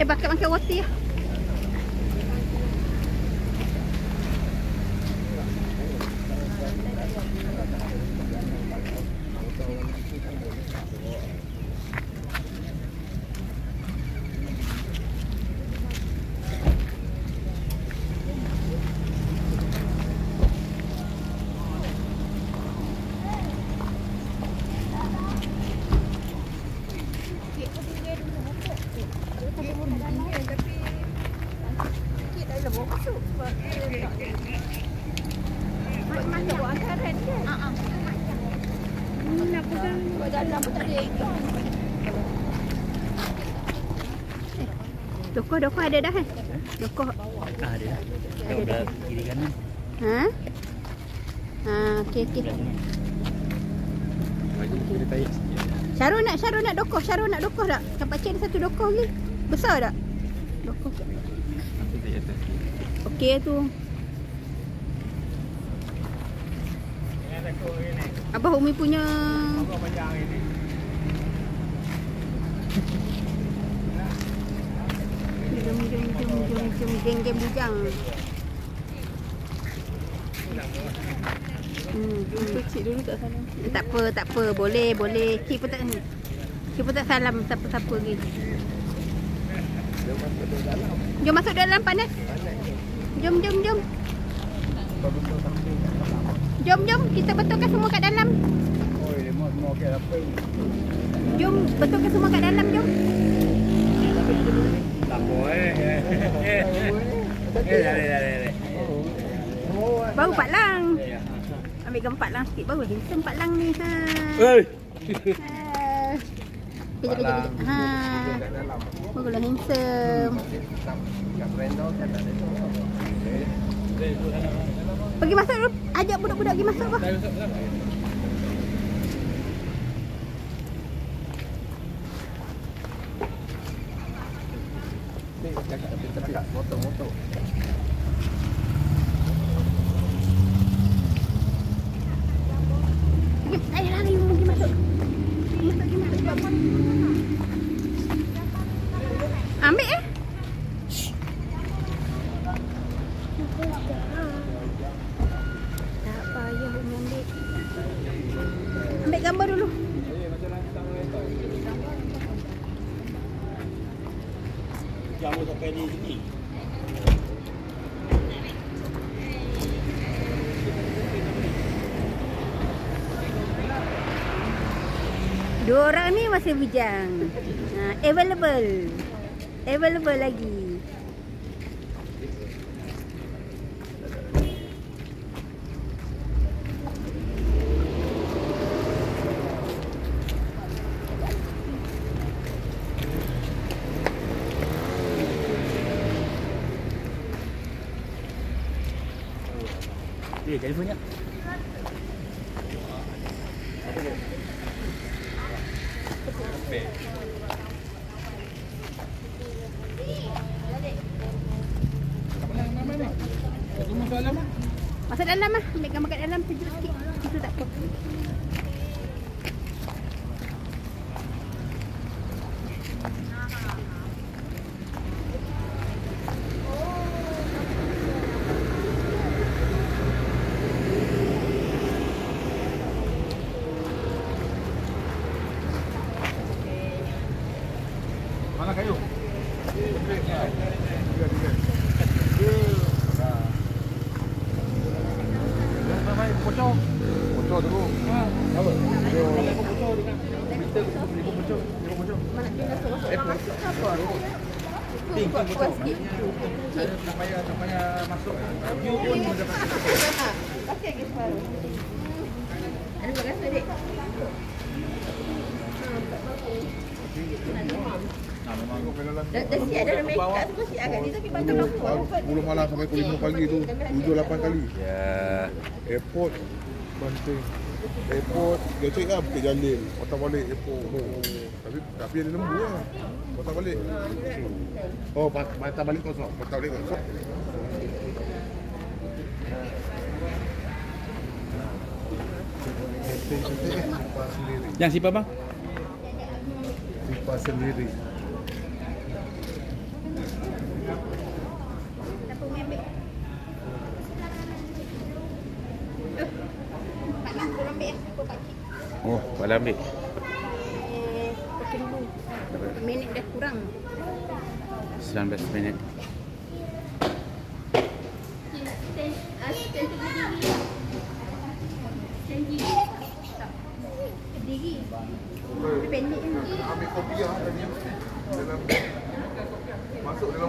Bakat makan roti lah. Dokoh ada dah kan? Dokoh. Ada dah. Ada kiri kanan. Ha? Okey. Syarul nak dokoh tak? Kan pakcik ada satu dokoh ni. Besar tak? Dokoh. Okey tu. Abah Umi punya. Jom geng bujang. Kecil dulu tak salam. Tak apa. Boleh. Cik pun tak salam siapa-siapa lagi. Jom masuk dalam panas. Jom. Jom kita betulkan semua kat dalam. Jom betulkan semua kat dalam jom. Tak boleh. Baru Pak Lang. Ambil gambar Pak Lang sikit. Baru handsome Pak Lang ni. Kejap. Barulah handsome. Pergi masuk dulu. Ajak budak-budak pergi masuk apa? Motor. Ayo lari pergi masuk. Ambil tak payah ambil. Ambil gambar dulu. Jangan sampai di sini. Dua orang ni masih bujang. Available lagi. Telefonnya. Masuk dalam lah. Ambil gambar kat dalam sejuk sikit. Itu tak apa. Mana kayu? Bocor dulu. Apa? Kalau bocor dengan kita bocor. Mana tinggal masuk apa? Tinggal bocor. Tak payah masuk. View pun dapat. Kasih lagi separuh. Ada rasa dek. Dah siap dah make up tu siap agak ni tapi patut lampu. 10 malam sampai pukul 5 pagi tu 7-8 kali. Ya. Airport Banting. Airport dia cek lah Bukit Jalil. Patah balik airport. Tapi ada lembu lah. Patah balik. Oh, patah balik kosong. Patah balik kosong. Yang siapa bang? Pipa sendiri. Oh, Pak ambil. Pakai dulu. Minit dah kurang. 19 minit. Diri. Pendek ni. Ambil kopi lah tadi. Dalam masuk dalam